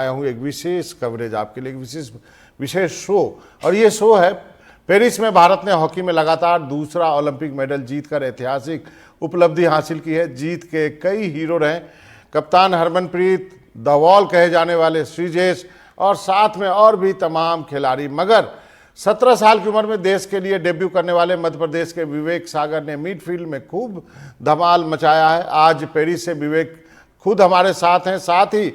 आया हूँ एक विशेष कवरेज आपके लिए, एक विशेष शो। और ये शो है पेरिस में भारत ने हॉकी में लगातार दूसरा ओलंपिक मेडल जीतकर ऐतिहासिक उपलब्धि हासिल की है। जीत के कई हीरो रहे, कप्तान हरमनप्रीत, द वॉल कहे जाने वाले श्रीजेश और साथ में और भी तमाम खिलाड़ी। मगर 17 साल की उम्र में देश के लिए डेब्यू करने वाले मध्य प्रदेश के विवेक सागर ने मिडफील्ड में खूब धमाल मचाया है। आज पेरिस से विवेक खुद हमारे साथ हैं, साथ ही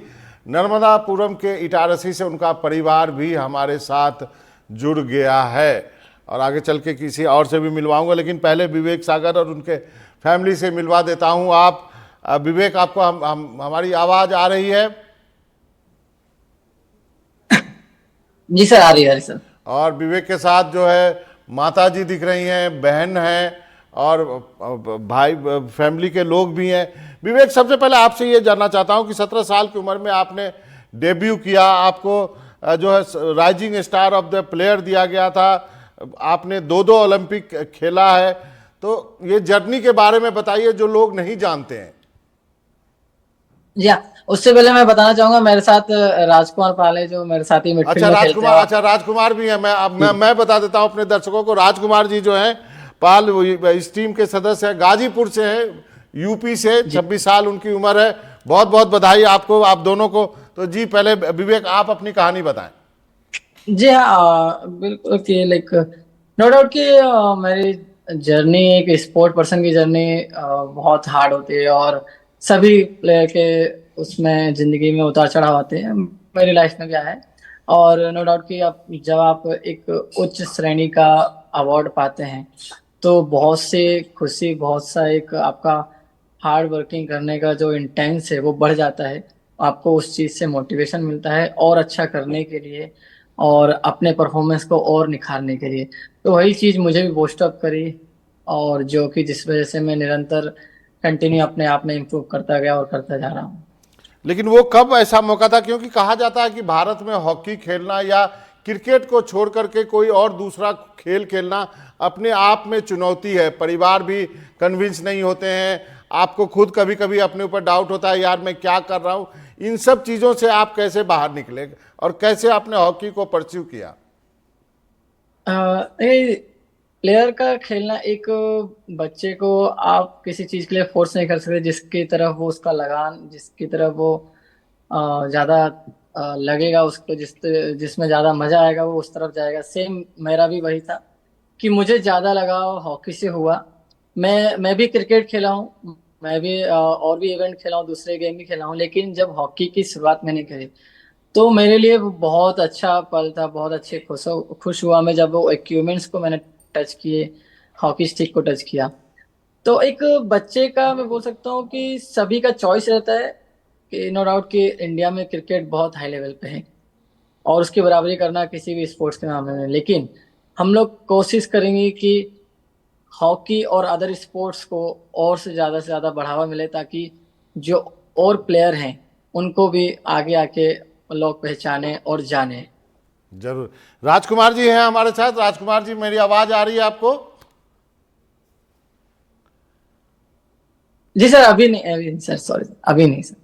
नर्मदापुरम के इटारसी से उनका परिवार भी हमारे साथ जुड़ गया है। और आगे चल के किसी और से भी मिलवाऊंगा, लेकिन पहले विवेक सागर और उनके फैमिली से मिलवा देता हूं। आप विवेक, आपको हमारी आवाज आ रही है? जी सर, आ रही है सर। और विवेक के साथ जो है माता जी दिख रही हैं, बहन हैं और भाई, फैमिली के लोग भी हैं। विवेक, सबसे पहले आपसे ये जानना चाहता हूं कि 17 साल की उम्र में आपने डेब्यू किया, आपको जो है rising star of the player दिया गया था, आपने 2 ओलंपिक खेला है, तो ये जर्नी के बारे में बताइए जो लोग नहीं जानते हैं। जी हाँ, उससे पहले मैं बताना चाहूंगा मेरे साथ राजकुमार पाल है, जो मेरे साथ ही मिडफील्ड में खेलते हैं। अच्छा, राजकुमार भी है। मैं बता देता हूं अपने दर्शकों को, राजकुमार जी जो हैं पाल इस टीम के सदस्य हैं, गाजीपुर से हैं, यूपी से, 26 साल उनकी उम्र है। बहुत बहुत बधाई आपको, आप दोनों को। तो जी, पहले विवेक आप अपनी कहानी बताएं। जी हाँ, बिल्कुल कि लाइक नो डाउट कि मेरी जर्नी, एक स्पोर्ट पर्सन की जर्नी बहुत हार्ड होती है और सभी प्लेयर के उसमें जिंदगी में उतार चढ़ाव आते हैं। मेरी लाइफ में भी आया है। और नो डाउट कि आप जब आप एक उच्च श्रेणी का अवार्ड पाते हैं तो बहुत से खुशी, बहुत सा एक आपका हार्ड वर्किंग करने का जो इंटेंस है वो बढ़ जाता है। आपको उस चीज़ से मोटिवेशन मिलता है और अच्छा करने के लिए और अपने परफॉर्मेंस को और निखारने के लिए। तो वही चीज़ मुझे भी बूस्ट अप करी, और जो कि जिस वजह से मैं निरंतर कंटिन्यू अपने आप में इम्प्रूव करता गया और करता जा रहा हूँ। लेकिन वो कब ऐसा मौका था? क्योंकि कहा जाता है कि भारत में हॉकी खेलना या क्रिकेट को छोड़ करके कोई और दूसरा खेल खेलना अपने आप में चुनौती है। परिवार भी कन्विंस नहीं होते हैं, आपको खुद कभी कभी अपने ऊपर डाउट होता है, यार मैं क्या कर रहा हूँ। इन सब चीज़ों से आप कैसे बाहर निकले और कैसे आपने हॉकी को परस्यू किया? प्लेयर का खेलना, एक बच्चे को आप किसी चीज के लिए फोर्स नहीं कर सकते। जिसकी तरफ वो उसका लगान, जिसकी तरफ वो ज्यादा लगेगा उसको, जिसमें ज्यादा मजा आएगा वो उस तरफ जाएगा। सेम मेरा भी वही था कि मुझे ज्यादा लगाव हॉकी से हुआ। मैं भी क्रिकेट खेला हूँ, मैं भी और भी इवेंट खेला हूँ, दूसरे गेम भी खेला हूँ, लेकिन जब हॉकी की शुरुआत मैंने करी तो मेरे लिए वो बहुत अच्छा पल था। बहुत अच्छे खुश हुआ मैं जब वो इक्विपमेंट्स को मैंने टच किए, हॉकी स्टिक को टच किया। तो एक बच्चे का मैं बोल सकता हूँ कि सभी का चॉइस रहता है कि नो डाउट कि इंडिया में क्रिकेट बहुत हाई लेवल पे है और उसकी बराबरी करना किसी भी स्पोर्ट्स के मामले में। लेकिन हम लोग कोशिश करेंगे कि हॉकी और अदर स्पोर्ट्स को और से ज़्यादा बढ़ावा मिले, ताकि जो और प्लेयर हैं उनको भी आगे आके लोग पहचाने और जाने। जरूर। राजकुमार जी हैं हमारे साथ। राजकुमार जी, मेरी आवाज आ रही है आपको? जी सर, अभी नहीं सर, सॉरी अभी नहीं सर।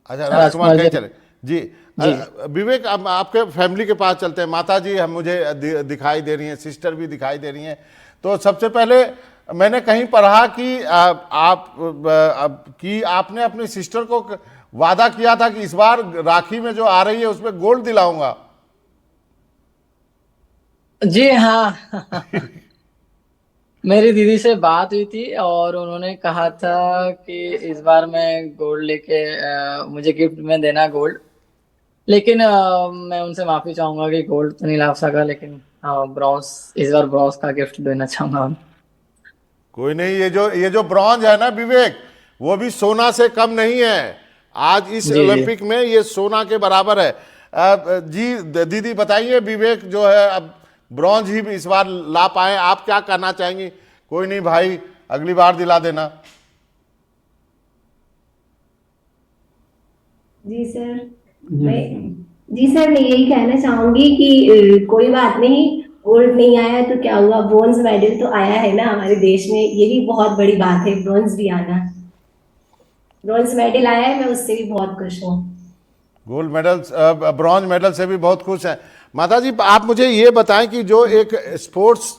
अच्छा, राजकुमार राजकुमार कहीं जी। चले। जी। जी विवेक, अब आपके फैमिली के पास चलते हैं। माता जी हम मुझे दिखाई दे रही हैं, सिस्टर भी दिखाई दे रही हैं। तो सबसे पहले मैंने कहीं पढ़ा कि आपने अपनी सिस्टर को वादा किया था कि इस बार राखी में जो आ रही है उसमें गोल्ड दिलाऊंगा। जी हाँ। मेरी दीदी से बात हुई थी और उन्होंने कहा था कि इस बार मैं गोल्ड लेके मुझे गिफ्ट में देना गोल्ड। लेकिन मैं उनसे माफी चाहूंगा कि गोल्ड तो नहीं ला सका, लेकिन ब्रॉन्ज, इस बार ब्रॉन्ज का गिफ्ट देना चाहूंगा। कोई नहीं, ये जो ब्रॉन्ज है ना विवेक, वो भी सोना से कम नहीं है। आज इस जी जी। ओलंपिक में ये सोना के बराबर है। जी दीदी बताइए, विवेक जो है अब ब्रॉन्ज ही इस बार ला पाए, आप क्या कहना चाहेंगी? कोई नहीं भाई, अगली बार दिला देना। जी सर। मैं जी सर, मैं यही कहना चाहूंगी कि कोई बात नहीं, गोल्ड नहीं आया तो क्या हुआ, ब्रॉन्ज मेडल तो आया है ना हमारे देश में, ये भी बहुत बड़ी बात है, ब्रॉन्ज भी आना। ब्रॉन्ज मेडल आया है, मैं उससे भी बहुत खुश हूँ। गोल्ड मेडल, ब्रॉन्ज मेडल से भी बहुत खुश हैं। माता जी आप मुझे ये बताएं कि जो एक स्पोर्ट्स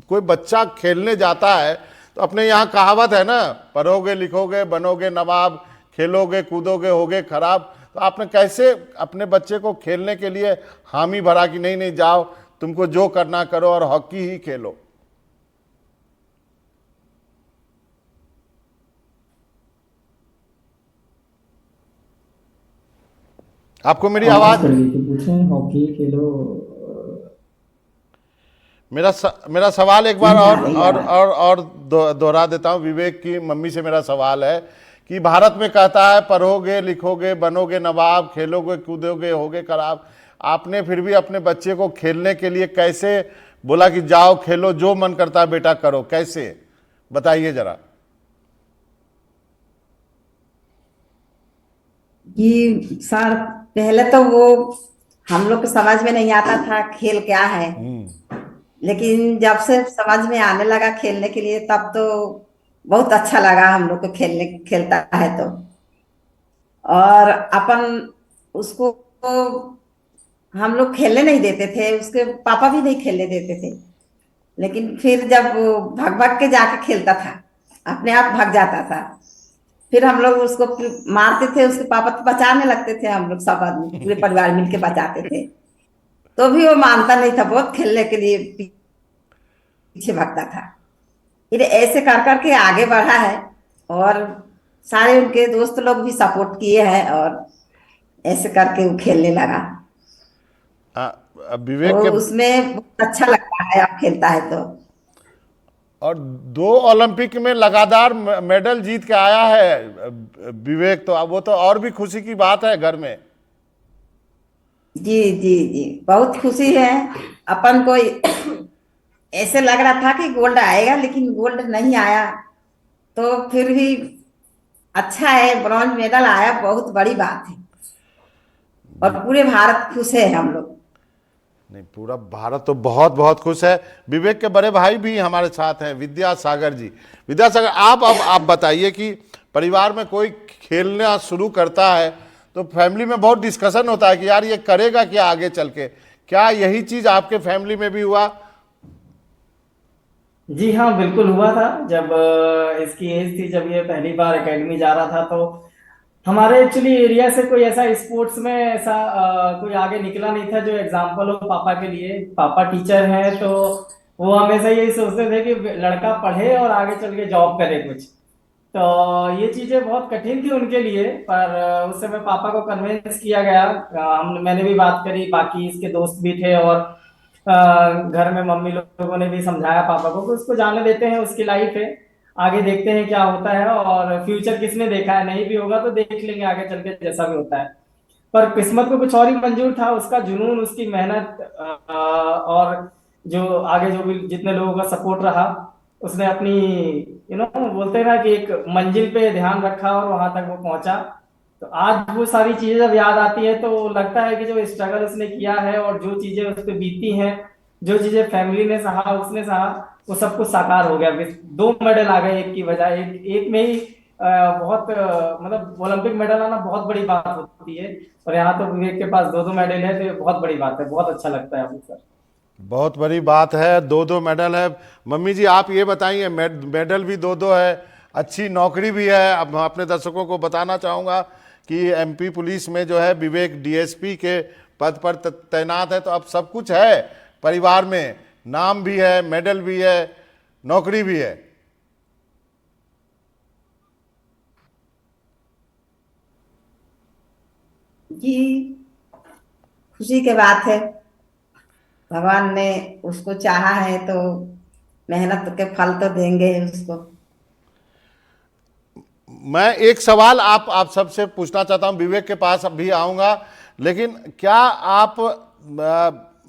कोई बच्चा खेलने जाता है तो अपने यहाँ कहावत है ना, पढ़ोगे लिखोगे बनोगे नवाब, खेलोगे कूदोगे होगे खराब। तो आपने कैसे अपने बच्चे को खेलने के लिए हामी भरा कि नहीं नहीं जाओ तुमको जो करना करो और हॉकी ही खेलो? आपको मेरी आवाज? पूछें हॉकी खेलो। मेरा सवाल एक बार हाँ, और दोहरा देता हूं। विवेक की मम्मी से मेरा सवाल है कि भारत में कहता है पढ़ोगे लिखोगे बनोगे नवाब, खेलोगे कूदोगे होगे खराब। आपने फिर भी अपने बच्चे को खेलने के लिए कैसे बोला कि जाओ खेलो, जो मन करता है बेटा करो, कैसे बताइए जरा। कि सर पहले तो वो हम लोग को समझ में नहीं आता था खेल क्या है, लेकिन जब से समझ में आने लगा खेलने के लिए तब तो बहुत अच्छा लगा हम लोग को खेलने खेलता है तो। और अपन उसको हम लोग खेलने नहीं देते थे, उसके पापा भी नहीं खेलने देते थे, लेकिन फिर जब वो भाग भाग के जाके खेलता था, अपने आप भाग जाता था, फिर हम लोग उसको मारते थे, उसके पापा तो बचाने लगते थे, हम लोग सब आदमी पूरे परिवार मिलके बचाते थे, तो भी वो मानता नहीं था, बहुत खेलने के लिए पीछे भागता था। फिर ऐसे कर करके आगे बढ़ा है और सारे उनके दोस्त लोग भी सपोर्ट किए हैं और ऐसे करके वो खेलने लगा। विवेक तो के उसमें बहुत अच्छा लगता है अब खेलता है तो। और 2 ओलंपिक में लगातार मेडल जीत के आया है विवेक, तो अब वो तो और भी खुशी की बात है घर में। जी जी जी, बहुत खुशी है। अपन को ऐसे लग रहा था कि गोल्ड आएगा, लेकिन गोल्ड नहीं आया, तो फिर भी अच्छा है, ब्रॉन्ज मेडल आया, बहुत बड़ी बात है और पूरे भारत खुश है हम लोग। नहीं पूरा भारत तो बहुत बहुत खुश है। विवेक के बड़े भाई भी हमारे साथ हैं, विद्यासागर जी। विद्यासागर आप अब आप बताइए कि परिवार में कोई खेलना शुरू करता है तो फैमिली में बहुत डिस्कशन होता है कि यार ये करेगा क्या आगे चल के। क्या यही चीज आपके फैमिली में भी हुआ? जी हाँ, बिल्कुल हुआ था। जब इसकी एज थी, जब ये पहली बार एकेडमी जा रहा था, तो हमारे एक्चुअली एरिया से कोई ऐसा स्पोर्ट्स में ऐसा कोई आगे निकला नहीं था जो एग्जाम्पल हो पापा के लिए। पापा टीचर हैं, तो वो हमेशा यही सोचते थे कि लड़का पढ़े और आगे चल के जॉब करे कुछ। तो ये चीजें बहुत कठिन थी उनके लिए, पर उस समय पापा को कन्विंस किया गया। मैंने भी बात करी, बाकी इसके दोस्त भी थे, और घर में मम्मी लोगों ने भी समझाया पापा को कि उसको जाने देते हैं, उसकी लाइफ है, आगे देखते हैं क्या होता है, और फ्यूचर किसने देखा है, नहीं भी होगा तो देख लेंगे आगे चल के जैसा भी होता है। पर किस्मत को कुछ और ही मंजूर था, उसका जुनून, उसकी मेहनत, और जो आगे जो भी जितने लोगों का सपोर्ट रहा, उसने अपनी बोलते हैं ना कि एक मंजिल पे ध्यान रखा और वहां तक वो पहुंचा। तो आज वो सारी चीजें जब याद आती है तो लगता है कि जो स्ट्रगल उसने किया है और जो चीजें उस पर बीती हैं, जो चीजें फैमिली ने सहा, उसने सहा, वो सब कुछ साकार हो गया। 2 मेडल आ गए एक की बजाय, एक में ही बहुत मतलब ओलंपिक मेडल आना बहुत बड़ी बात होती है, और यहाँ तो विवेक के पास 2 मेडल है, तो ये बहुत बड़ी बात है, बहुत अच्छा लगता है अभी सर। बहुत बड़ी बात है, 2 मेडल है। मम्मी जी आप ये बताइए, मेडल भी 2 है, अच्छी नौकरी भी है। अब मैं अपने दर्शकों को बताना चाहूँगा कि एमपी पुलिस में जो है विवेक डीएसपी के पद पर तैनात है, तो अब सब कुछ है परिवार में, नाम भी है, मेडल भी है, नौकरी भी है। जी, खुशी की बात है, भगवान ने उसको चाहा है तो मेहनत के फल तो देंगे उसको। मैं एक सवाल आप सबसे पूछना चाहता हूं, विवेक के पास अब भी आऊंगा, लेकिन क्या आप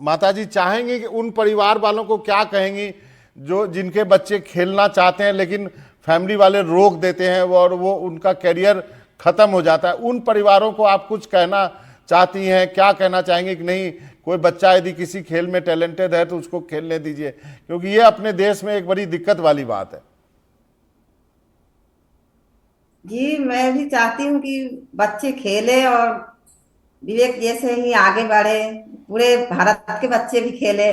माताजी चाहेंगे कि उन परिवार वालों को क्या कहेंगी जो जिनके बच्चे खेलना चाहते हैं लेकिन फैमिली वाले रोक देते हैं और वो उनका करियर खत्म हो जाता है? उन परिवारों को आप कुछ कहना चाहती हैं, क्या कहना चाहेंगे कि नहीं कोई बच्चा यदि किसी खेल में टैलेंटेड है तो उसको खेलने दीजिए, क्योंकि ये अपने देश में एक बड़ी दिक्कत वाली बात है। जी, मैं भी चाहती हूँ कि बच्चे खेले और विवेक जैसे ही आगे बढ़े, पूरे भारत के बच्चे भी खेले,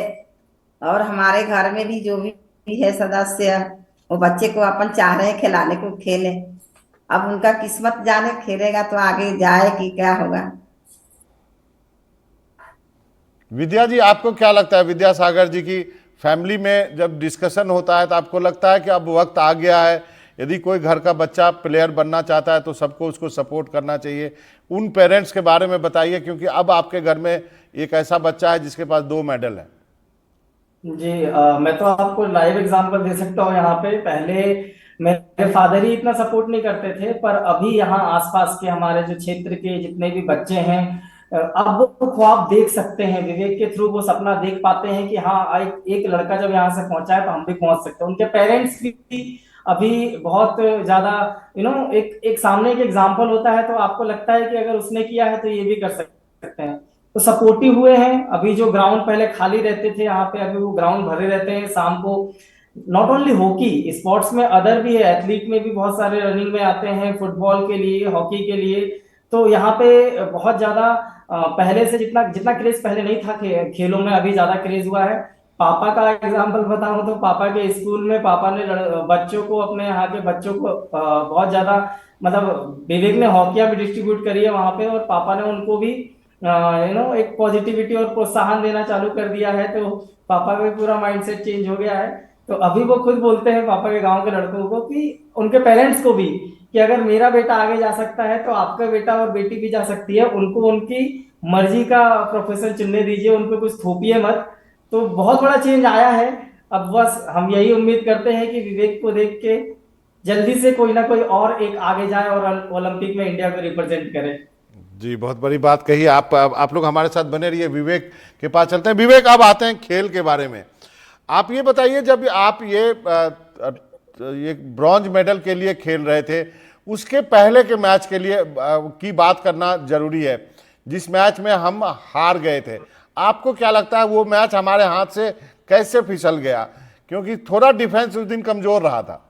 और हमारे घर में भी जो भी है सदस्य, वो बच्चे को अपन चाह रहे हैं खिलाने को, खेले। अब उनका किस्मत जाने, खेलेगा तो आगे जाए कि क्या होगा। विद्या जी, आपको क्या लगता है, विद्यासागर जी की फैमिली में जब डिस्कशन होता है तो आपको लगता है कि अब वक्त आ गया है, यदि कोई घर का बच्चा प्लेयर बनना चाहता है तो सबको उसको सपोर्ट करना चाहिए? उन पेरेंट्स के बारे में बताइए, क्योंकि अब आपके घर में एक ऐसा बच्चा है जिसके पास 2 मेडल है। जी, मैं तो आपको लाइव एग्जांपल दे सकता हूँ यहाँ पे। पहले मेरे फादर ही इतना सपोर्ट नहीं करते थे, पर अभी यहाँ आसपास के हमारे जो क्षेत्र के जितने भी बच्चे हैं, अब वो ख्वाब देख सकते हैं। विवेक के थ्रू वो सपना देख पाते हैं कि हाँ, एक लड़का जब यहाँ से पहुंचा है तो हम भी पहुंच सकते हैं। उनके पेरेंट्स भी अभी बहुत ज्यादा एक एक सामने एक एग्जाम्पल होता है तो आपको लगता है कि अगर उसने किया है तो ये भी कर सकते हैं, तो सपोर्टिव हुए हैं। अभी जो ग्राउंड पहले खाली रहते थे यहाँ पे, अभी वो ग्राउंड भरे रहते हैं शाम को। नॉट ओनली हॉकी, स्पोर्ट्स में अदर भी है, एथलीट में भी बहुत सारे रनिंग में आते हैं, फुटबॉल के लिए, हॉकी के लिए। तो यहाँ पे बहुत ज्यादा पहले से जितना जितना क्रेज पहले नहीं था खेलों में, अभी ज्यादा क्रेज हुआ है। पापा का एग्जांपल बताऊं तो पापा के स्कूल में पापा ने बच्चों को, अपने यहाँ के बच्चों को बहुत ज्यादा, मतलब विवेक ने हॉकियां भी डिस्ट्रीब्यूट करी है वहां पे, और पापा ने उनको भी एक पॉजिटिविटी और प्रोत्साहन देना चालू कर दिया है। तो पापा का भी पूरा माइंडसेट चेंज हो गया है। तो अभी वो खुद बोलते हैं पापा के गांव के लड़कों को, कि उनके पेरेंट्स को भी, कि अगर मेरा बेटा आगे जा सकता है तो आपका बेटा और बेटी भी जा सकती है। उनको उनकी मर्जी का प्रोफेशन चुनने दीजिए, उनको कुछ थोपिए मत। तो बहुत बड़ा चेंज आया है। अब बस हम यही उम्मीद करते हैं कि विवेक को देख के जल्दी से कोई ना कोई और एक आगे जाए और ओलंपिक में इंडिया को रिप्रेजेंट करे। जी, बहुत बड़ी बात कही आप लोग हमारे साथ बने रहिए। विवेक के पास चलते हैं। विवेक, अब आते हैं खेल के बारे में। आप ये बताइए, जब आप ये ब्रॉन्ज मेडल के लिए खेल रहे थे, उसके पहले के मैच के लिए की बात करना जरूरी है, जिस मैच में हम हार गए थे। आपको क्या लगता है वो मैच हमारे हाथ से कैसे फिसल गया? क्योंकि थोड़ा डिफेंस उस दिन कमजोर रहा था।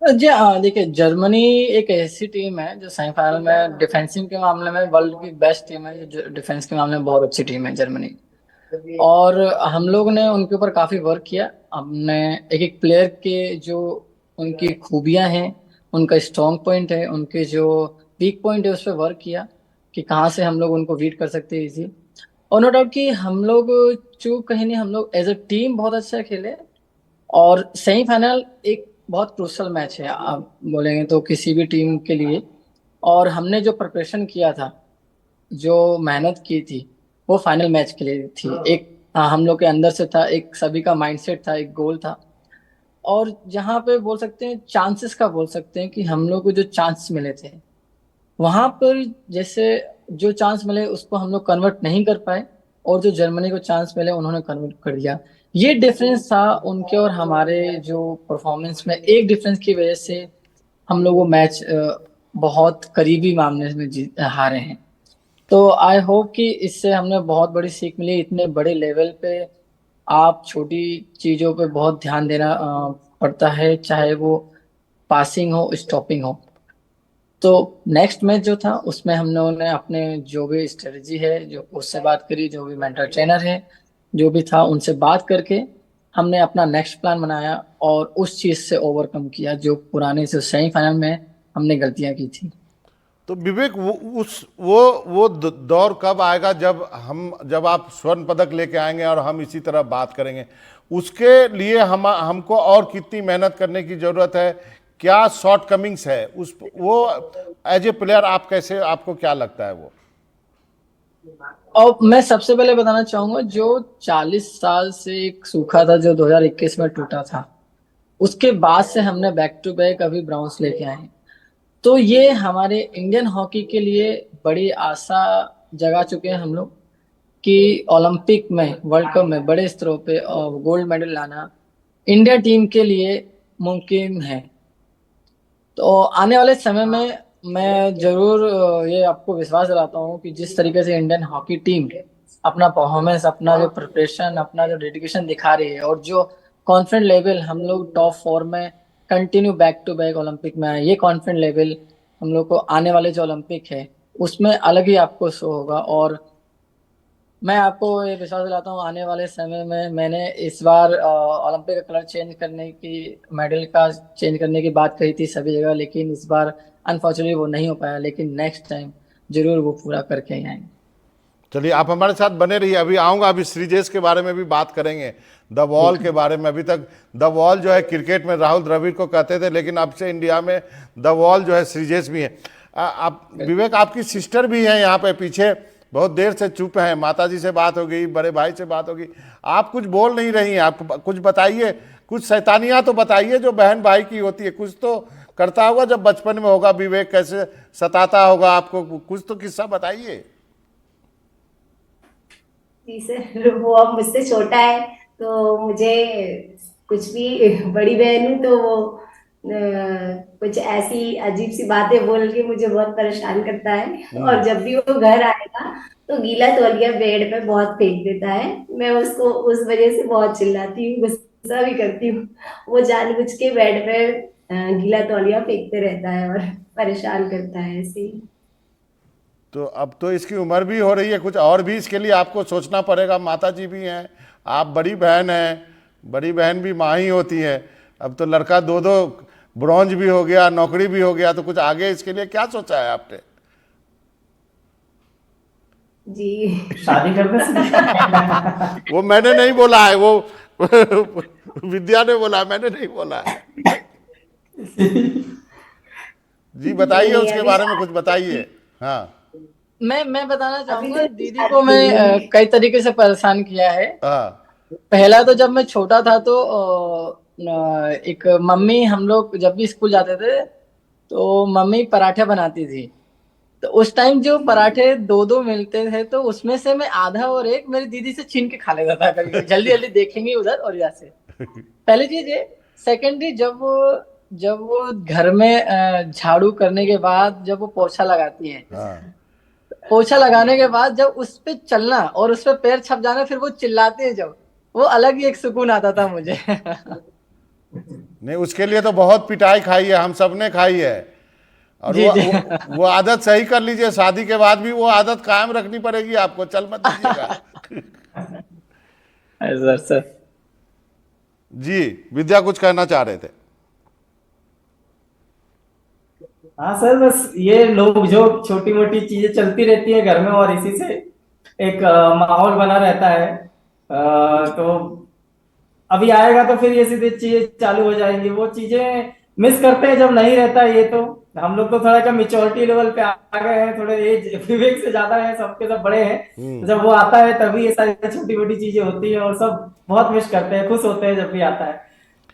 जी हाँ, देखिए जर्मनी एक ऐसी टीम है जो सेमीफाइनल में डिफेंसिंग के मामले में वर्ल्ड की बेस्ट टीम है। जो डिफेंस के मामले में बहुत अच्छी टीम है जर्मनी। और हम लोग ने उनके ऊपर काफी वर्क किया। हमने एक एक प्लेयर के जो उनकी खूबियां हैं, उनका स्ट्रॉन्ग पॉइंट है, उनके जो वीक पॉइंट है, उस पर वर्क किया कि कहाँ से हम लोग उनको बीट कर सकते हैं इजी। और नो डाउट कि हम लोग जो कहीं नहीं, हम लोग एज अ टीम बहुत अच्छा खेले। और सेमीफाइनल एक बहुत क्रूशल मैच है आप बोलेंगे तो किसी भी टीम के लिए। और हमने जो प्रिपरेशन किया था, जो मेहनत की थी, वो फाइनल मैच के लिए थी। एक हम लोग के अंदर से था, एक सभी का माइंडसेट था, एक गोल था। और जहाँ पे बोल सकते हैं चांसेस का, बोल सकते हैं कि हम लोग को जो चांस मिले थे वहां पर, जैसे जो चांस मिले उसको हम लोग कन्वर्ट नहीं कर पाए, और जो जर्मनी को चांस मिले उन्होंने कन्वर्ट कर दिया। ये डिफरेंस था उनके और हमारे जो परफॉर्मेंस में। एक डिफरेंस की वजह से हम लोग वो मैच बहुत करीबी मामले में जीत हारे हैं। तो आई होप कि इससे हमने बहुत बड़ी सीख मिली। इतने बड़े लेवल पे आप छोटी चीजों पे बहुत ध्यान देना पड़ता है, चाहे वो पासिंग हो, स्टॉपिंग हो। तो नेक्स्ट मैच जो था उसमें हम लोगों ने अपने जो भी स्ट्रेटजी है, जो उससे बात करी, जो भी मेंटर ट्रेनर है जो भी था, उनसे बात करके हमने अपना नेक्स्ट प्लान बनाया और उस चीज से ओवरकम किया जो पुराने से सेमीफाइनल में हमने गलतियां की थी। तो विवेक, वो दौर कब आएगा जब आप स्वर्ण पदक लेके आएंगे और हम इसी तरह बात करेंगे? उसके लिए हमको और कितनी मेहनत करने की जरूरत है? क्या शॉर्ट कमिंग्स है वो एज ए प्लेयर? आपको क्या लगता है वो? और मैं सबसे पहले बताना चाहूंगा, जो 40 साल से एक सूखा था जो 2021 में टूटा था, उसके बाद से हमने बैक टू बैक अभी ब्राउन्स लेके आए हैं। तो ये हमारे इंडियन हॉकी के लिए बड़ी आशा जगा चुके हैं हम लोग कि ओलंपिक में, वर्ल्ड कप में बड़े स्तरों पे गोल्ड मेडल लाना इंडिया टीम के लिए मुमकिन है। तो आने वाले समय में मैं जरूर ये आपको विश्वास दिलाता हूँ कि जिस तरीके से इंडियन हॉकी टीम अपना परफॉर्मेंस, अपना जो प्रिपरेशन, अपना जो डेडिकेशन दिखा रही है, और जो कॉन्फिडेंट लेवल हम लोग टॉप 4 में continue back to back Olympic में आए, ये कॉन्फिडेंट लेवल हम लोग को आने वाले जो ओलंपिक है उसमें अलग ही आपको शो होगा। और मैं आपको ये विश्वास दिलाता हूँ, आने वाले समय में मैंने इस बार ओलंपिक का कलर चेंज करने की, मेडल का चेंज करने की बात कही थी सभी जगह, लेकिन इस बार अनफॉर्चुनेटली वो नहीं हो पाया। लेकिन नेक्स्ट टाइम जरूर वो पूरा करके ही आएंगे। चलिए, आप हमारे साथ बने रहिए, अभी आऊँगा, अभी श्रीजेश के बारे में भी बात करेंगे, द वॉल के बारे में। अभी तक द वॉल जो है क्रिकेट में राहुल द्रविड़ को कहते थे, लेकिन अब से इंडिया में द वॉल जो है श्रीजेश भी है। आप विवेक, आपकी सिस्टर भी हैं यहाँ पे पीछे, बहुत देर से चुप हैं, माता जी से बात हो गई, बड़े भाई से बात होगी, आप कुछ बोल नहीं रही हैं, आप कुछ बताइए, कुछ शैतानियाँ तो बताइए जो बहन भाई की होती है, कुछ तो करता होगा जब बचपन में होगा, विवेक कैसे सताता होगा आपको, कुछ तो किस्सा बताइए। जी सर, वो अब मुझसे छोटा है, तो मुझे कुछ भी, बड़ी बहन हूँ तो वो कुछ ऐसी अजीब सी बातें बोल के मुझे बहुत परेशान करता है। और जब भी वो घर आएगा तो गीला तौलिया बेड पे बहुत फेंक देता है। मैं उसको उस वजह से बहुत चिल्लाती हूँ, गुस्सा भी करती हूँ। वो जानबूझ के बेड पे गीला तौलिया फेंकते रहता है और परेशान करता है ऐसे ही। तो अब तो इसकी उम्र भी हो रही है, कुछ और भी इसके लिए आपको सोचना पड़ेगा, माता जी भी हैं, आप बड़ी बहन हैं, बड़ी बहन भी माँ ही होती है। अब तो लड़का दो दो ब्रॉन्ज भी हो गया, नौकरी भी हो गया, तो कुछ आगे इसके लिए क्या सोचा है आपने? जी शादी कर दे। वो मैंने नहीं बोला है, वो विद्या ने बोला, मैंने नहीं बोला है। जी बताइए, नहीं, उसके अभी बारे में कुछ बताइए। हाँ मैं बताना अभी चाहूंगा, तो दीदी को शादी मैं हुई है। कई तरीके से परेशान किया है। हाँ पहला तो जब मैं छोटा था तो एक मम्मी, हम लोग जब भी स्कूल जाते थे तो मम्मी पराठे बनाती थी। तो उस टाइम जो पराठे दो दो मिलते थे, तो उसमें से मैं आधा और एक मेरी दीदी से छीन के खा लेता था। कभी कभी जल्दी जल्दी देखेंगे उधर और यहाँ से, पहली चीज है। सेकेंडरी, जब वो घर में झाड़ू करने के बाद जब वो पोछा लगाती है, हाँ। पोछा लगाने के बाद जब उस पे चलना और उस पे पैर छप जाना, फिर वो चिल्लाते हैं जब, वो अलग ही एक सुकून आता था मुझे। नहीं, उसके लिए तो बहुत पिटाई खाई है, हम सब ने खाई है। और जी जी। वो आदत सही कर लीजिए, शादी के बाद भी वो आदत कायम रखनी पड़ेगी आपको, चल मत दीजिएगा। Sir sir. जी, विद्या कुछ कहना चाह रहे थे। हाँ सर, बस ये लोग जो छोटी मोटी चीजें चलती रहती है घर में, और इसी से एक माहौल बना रहता है। तो अभी आएगा तो फिर ये सीधे चीजें चालू हो जाएंगी, वो चीजें मिस करते हैं जब नहीं रहता है ये। तो हम लोग तो थोड़ा क्या मेच्योरिटी लेवल पे आ गए हैं, थोड़े एज विवेक से ज्यादा है, सबके सब बड़े हैं। तो जब वो आता है तभी ये सारी छोटी मोटी चीजें होती है, और सब बहुत मिस करते हैं, खुश होते हैं जब भी आता है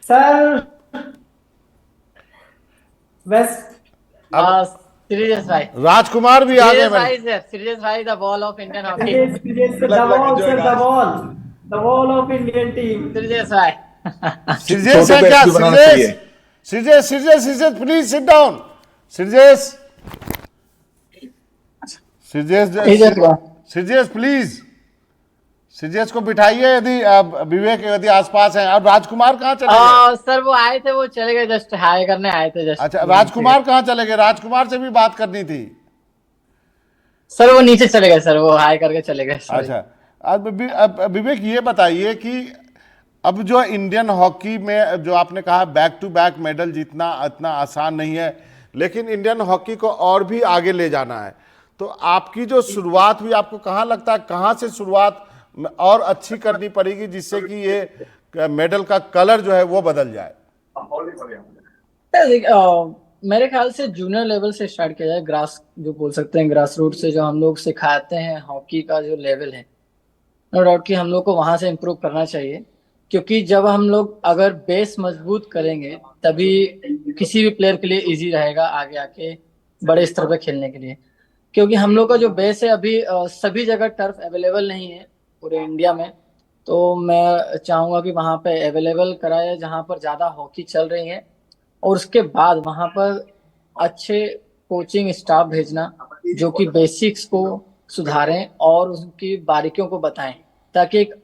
सर। बस अब सीरियस भाई, राजकुमार भी आ गए। सीरियस भाई सर, सीरियस भाई, the ball of Indian hockey. The wall of Indian team. Serious भाई। श्रीजेश छोटे है बैच क्या? भी बनाना श्रीजेश, चाहिए। Sreejesh, Sreejesh, Sreejesh please sit down. Sreejesh, Sreejesh, Sreejesh please, Sreejesh को बिठाइए यदि विवेक यदि आसपास हैं। और राजकुमार कहाँ चले गए? सर वो आए थे, वो चले गए, जस्ट हाय करने आए थे जस्ट। अच्छा, राजकुमार कहाँ चले गए? राजकुमार से भी बात करनी थी। सर वो नीचे चले गए सर, वो हाय करके चले गए। अच्छा, अब विवेक ये बताइए कि अब जो इंडियन हॉकी में जो आपने कहा बैक टू बैक मेडल जीतना इतना आसान नहीं है, लेकिन इंडियन हॉकी को और भी आगे ले जाना है। तो आपकी जो शुरुआत हुई, आपको कहाँ लगता है कहाँ से शुरुआत और अच्छी करनी पड़ेगी जिससे कि ये मेडल का कलर जो है वो बदल जाए? मेरे ख्याल से जूनियर लेवल से स्टार्ट किया जाए, ग्रास जो बोल सकते हैं, ग्रास रूट से जो हम लोग सिखाते हैं हॉकी का जो लेवल है, नो डाउट कि हम लोग को वहां से इम्प्रूव करना चाहिए। क्योंकि जब हम लोग अगर बेस मजबूत करेंगे तभी किसी भी प्लेयर के लिए इजी रहेगा आगे आके बड़े स्तर पे खेलने के लिए। क्योंकि हम लोग का जो बेस है अभी सभी जगह टर्फ अवेलेबल नहीं है पूरे इंडिया में। तो मैं चाहूंगा कि वहां पे अवेलेबल कराए जहां पर ज्यादा हॉकी चल रही है, और उसके बाद वहां पर अच्छे कोचिंग स्टाफ भेजना जो कि बेसिक्स को सुधारें और उनकी बारीकियों को बताएं, ताकि एक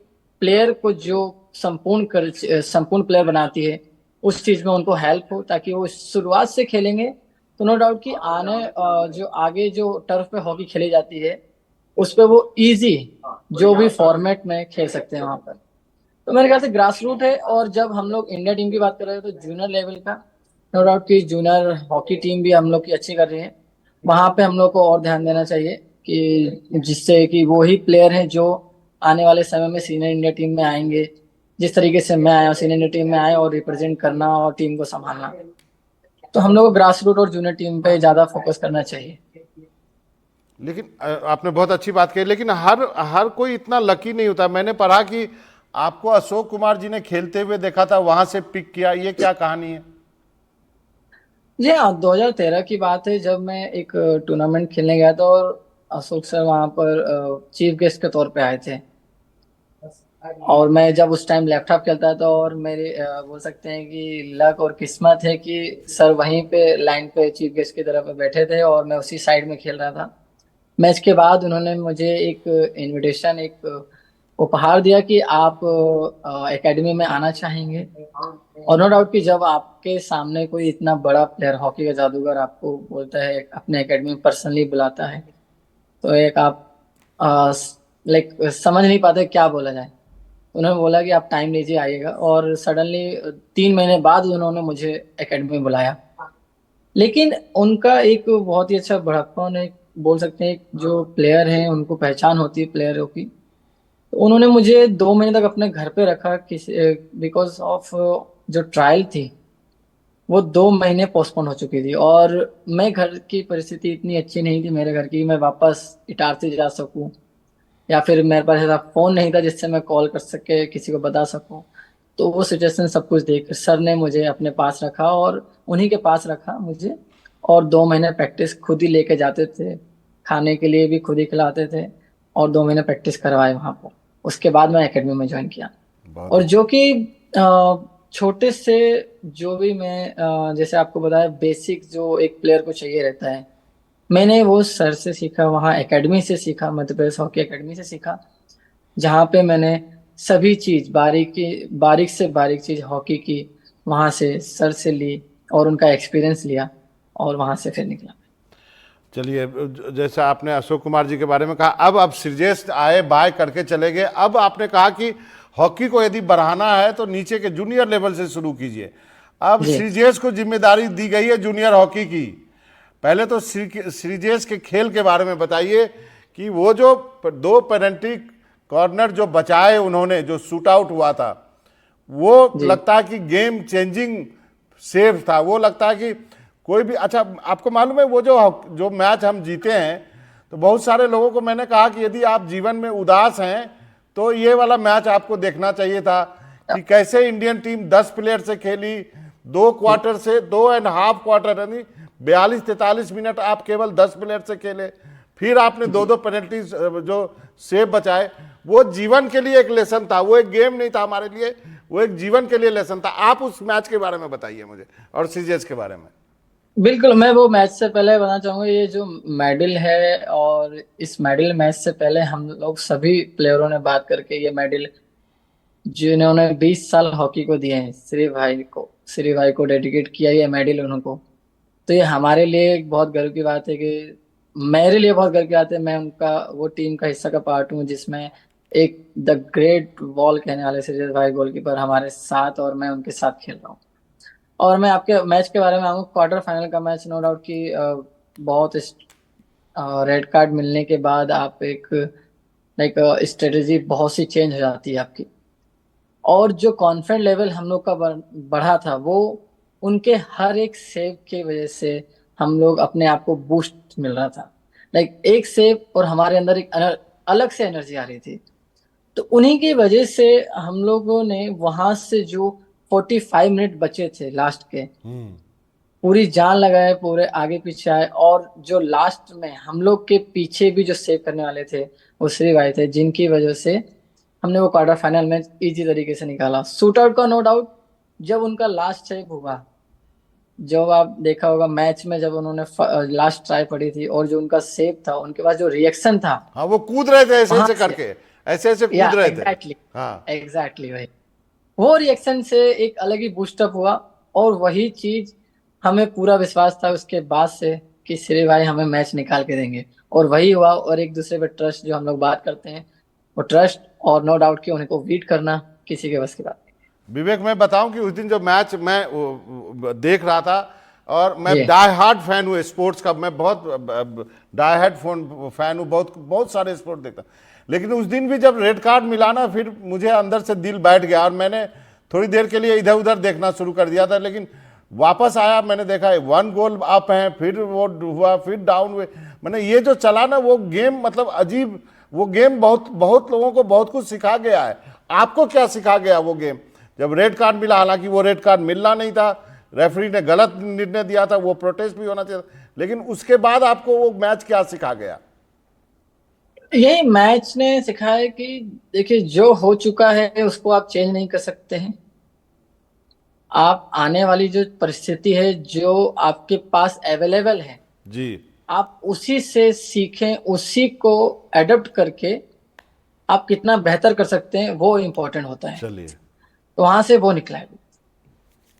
प्लेयर को जो संपूर्ण प्लेयर बनाती है उस चीज में उनको हेल्प हो, ताकि वो शुरुआत से खेलेंगे तो नो डाउट कि जो आगे जो टर्फ पे हॉकी खेली जाती है उस पे वो इजी जो भी फॉर्मेट में खेल सकते हैं वहां पर। तो मेरे ख्याल से ग्रास रूट है। और जब हम लोग इंडिया टीम की बात कर रहे हैं तो जूनियर लेवल का नो डाउट कि जूनियर हॉकी टीम भी हम लोग की अच्छी कर रही है। वहां पे हम लोग को और ध्यान देना चाहिए कि जिससे कि वो ही प्लेयर हैं जो आने वाले समय में सीनियर इंडिया टीम में आएंगे। जिस तरीके से मैं आया सीनियर इंडिया टीम में आया और रिप्रेजेंट करना और टीम को संभालना, तो हम लोग को ग्रास रूट और जूनियर टीम पे ज्यादा फोकस करना चाहिए। लेकिन आपने बहुत अच्छी बात कही, लेकिन हर हर कोई इतना लकी नहीं होता। मैंने पढ़ा कि आपको अशोक कुमार जी ने खेलते हुए देखा था, वहां से पिक किया, ये क्या कहानी है? जी हाँ, 2013 की बात है जब मैं एक टूर्नामेंट खेलने गया था और अशोक सर वहां पर चीफ गेस्ट के तौर पे आए थे। और मैं जब उस टाइम लैपटॉप खेलता था और मेरे बोल सकते हैं कि लक और किस्मत है कि सर वहीं पे लाइन पे चीफ गेस्ट की तरफ बैठे थे और मैं उसी साइड में खेल रहा था। मैच के बाद उन्होंने मुझे एक इनविटेशन, एक उपहार दिया कि आप एकेडमी में आना चाहेंगे। और नो डाउट कि जब आपके सामने कोई इतना बड़ा प्लेयर, हॉकी का जादूगर आपको बोलता है, अपने एकेडमी में पर्सनली बुलाता है, तो एक आप लाइक समझ नहीं पाते क्या बोला जाए। उन्होंने बोला कि आप टाइम लीजिए आइएगा, और सडनली 3 महीने बाद उन्होंने मुझे एकेडमी में बुलाया। लेकिन उनका एक बहुत ही अच्छा बड़प्पन, एक बोल सकते हैं जो प्लेयर हैं उनको पहचान होती है प्लेयरों की। तो उन्होंने मुझे 2 महीने तक अपने घर पे रखा किसी बिकॉज ऑफ जो ट्रायल थी वो 2 महीने पोस्टपोन हो चुकी थी। और मैं, घर की परिस्थिति इतनी अच्छी नहीं थी मेरे घर की, मैं वापस इटारसी जा सकूं, या फिर मेरे पास ऐसा फोन नहीं था जिससे मैं कॉल कर सके किसी को बता सकूं। तो वो सिचुएशन सब कुछ देख कर सर ने मुझे अपने पास रखा और उन्हीं के पास रखा मुझे। और 2 महीने प्रैक्टिस खुद ही लेके जाते थे, खाने के लिए भी खुद ही खिलाते थे, और 2 महीने प्रैक्टिस करवाए वहां पर। उसके बाद मैं एकेडमी में ज्वाइन किया। बहुत और जो कि छोटे से जो भी मैं जैसे आपको बताया बेसिक जो एक प्लेयर को चाहिए रहता है, मैंने वो सर से सीखा, वहाँ एकेडमी से सीखा, मध्य प्रदेश हॉकी एकेडमी से सीखा, जहाँ पे मैंने सभी चीज बारीक से बारीक चीज हॉकी की वहां से सर से ली और उनका एक्सपीरियंस लिया और वहां से फिर निकला। चलिए, जैसा आपने अशोक कुमार जी के बारे में कहा, अब श्रीजेश आए, बाय करके चले गए। अब आपने कहा कि हॉकी को यदि बढ़ाना है तो नीचे के जूनियर लेवल से शुरू कीजिए। अब जी। श्रीजेश को जिम्मेदारी दी गई है जूनियर हॉकी की। पहले तो श्रीजेश के खेल के बारे में बताइए कि वो जो 2 पेनल्टी कॉर्नर जो बचाए उन्होंने, जो शूट आउट हुआ था, वो लगता है कि गेम चेंजिंग सेव था। वो लगता है कि कोई भी, अच्छा आपको मालूम है वो जो मैच हम जीते हैं, तो बहुत सारे लोगों को मैंने कहा कि यदि आप जीवन में उदास हैं तो ये वाला मैच आपको देखना चाहिए था कि कैसे इंडियन टीम 10 प्लेयर से खेली, 2 क्वार्टर से 2.5 क्वार्टर, यानी 42-43 मिनट आप केवल 10 प्लेयर से खेले, फिर आपने 2 पेनल्टी जो सेव बचाए। वो जीवन के लिए एक लेसन था, वो एक गेम नहीं था हमारे लिए, वो एक जीवन के लिए लेसन था। आप उस मैच के बारे में बताइए मुझे और श्रीजेश के बारे में। बिल्कुल, मैं वो मैच से पहले बताना चाहूंगा, ये जो मेडल है और इस मेडल मैच से पहले हम लोग सभी प्लेयरों ने बात करके ये मेडल जिन्होंने 20 साल हॉकी को दिए हैं, श्री भाई को डेडिकेट किया ये मेडल उनको। तो ये हमारे लिए एक बहुत गर्व की बात है कि मेरे लिए बहुत गर्व की बात है, मैं उनका वो टीम का हिस्सा का पार्ट हूँ जिसमें एक द ग्रेट वॉल कहने वाले श्रीजेश भाई गोलकीपर हमारे साथ, और मैं उनके साथ खेल रहा हूँ। और मैं आपके मैच के बारे में आऊँ, क्वार्टर फाइनल का मैच, नो डाउट कि बहुत रेड कार्ड मिलने के बाद आप एक लाइक स्ट्रेटेजी बहुत सी चेंज हो जाती है आपकी। और जो कॉन्फिडेंट लेवल हम लोग का बढ़ा था वो उनके हर एक सेव की वजह से हम लोग अपने आप को बूस्ट मिल रहा था। लाइक एक सेव और हमारे अंदर एक अलग से एनर्जी आ रही थी। तो उन्हीं की वजह से हम लोगों ने वहां से जो 45 मिनट बचे थे लास्ट के, पूरी जान लगाए, पूरे आगे पीछे आए। और जो लास्ट में हम लोग के पीछे भी जो सेव करने वाले थे वो श्री भाई थे, जिनकी वजह से हमने वो क्वार्टर फाइनल मैच इजी तरीके से निकाला। शूट आउट का नो डाउट, जब उनका लास्ट सेव हुआ, जब आप देखा होगा मैच में, जब उन्होंने लास्ट ट्राई पड़ी थी और जो उनका सेव था, उनके पास जो रिएक्शन था, हाँ, वो कूद रहे थे ऐसे वहां ऐसे से- करके, ऐसे ऐसे कूद रहे थे। एग्जैक्टली, हाँ, एग्जैक्टली वही, वो रिएक्शन से एक अलग ही बूस्टअप हुआ। और वही चीज हमें पूरा विश्वास था उसके बाद से कि श्री भाई हमें मैच निकाल के देंगे, और वही हुआ। और एक दूसरे पे ट्रस्ट जो हम लोग बात करते हैं, वो ट्रस्ट और नो डाउट कि उनको बीट करना किसी के बस की बात नहीं। विवेक, मैं बताऊं कि उस दिन जो मैच मैं देख रहा था, और मैं जी। डाई हार्ड फैन हूँ स्पोर्ट्स का, मैं बहुत डाई हार्ड फैन हूँ, बहुत सारे स्पोर्ट देखता, लेकिन उस दिन भी जब रेड कार्ड मिला ना, फिर मुझे अंदर से दिल बैठ गया और मैंने थोड़ी देर के लिए इधर उधर देखना शुरू कर दिया था। लेकिन वापस आया, मैंने देखा 1 गोल अप है, फिर वो हुआ, फिर डाउन हुए। मैंने ये जो चला ना वो गेम, मतलब अजीब, वो गेम बहुत बहुत लोगों को बहुत कुछ सिखा गया है। आपको क्या सिखा गया वो गेम जब रेड कार्ड मिला? हालांकि वो रेड कार्ड मिलना नहीं था, रेफरी ने गलत निर्णय दिया था, वो प्रोटेस्ट भी होना चाहिए, लेकिन उसके बाद आपको वो मैच क्या सिखा गया? यही मैच ने सिखाया कि देखिए, जो हो चुका है उसको आप चेंज नहीं कर सकते हैं। आप आने वाली जो परिस्थिति है, जो आपके पास अवेलेबल है, जी, आप उसी से सीखें, उसी को एडप्ट करके आप कितना बेहतर कर सकते हैं, वो इम्पोर्टेंट होता है। चलिए, तो वहां से वो निकला है।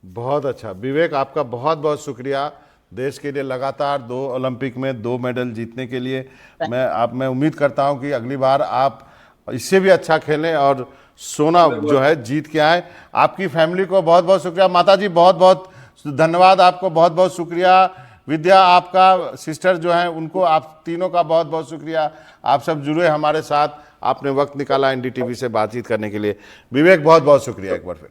बहुत अच्छा विवेक, आपका बहुत बहुत शुक्रिया। देश के लिए लगातार 2 ओलंपिक में 2 मेडल जीतने के लिए मैं उम्मीद करता हूं कि अगली बार आप इससे भी अच्छा खेलें और सोना जो है जीत के आए। आपकी फैमिली को बहुत बहुत शुक्रिया। माता जी बहुत बहुत धन्यवाद, आपको बहुत बहुत शुक्रिया। विद्या, आपका सिस्टर जो है, उनको आप तीनों का बहुत बहुत शुक्रिया। आप सब जुड़े हमारे साथ, आपने वक्त निकाला एनडीटीवी से बातचीत करने के लिए। विवेक, बहुत बहुत शुक्रिया एक बार फिर।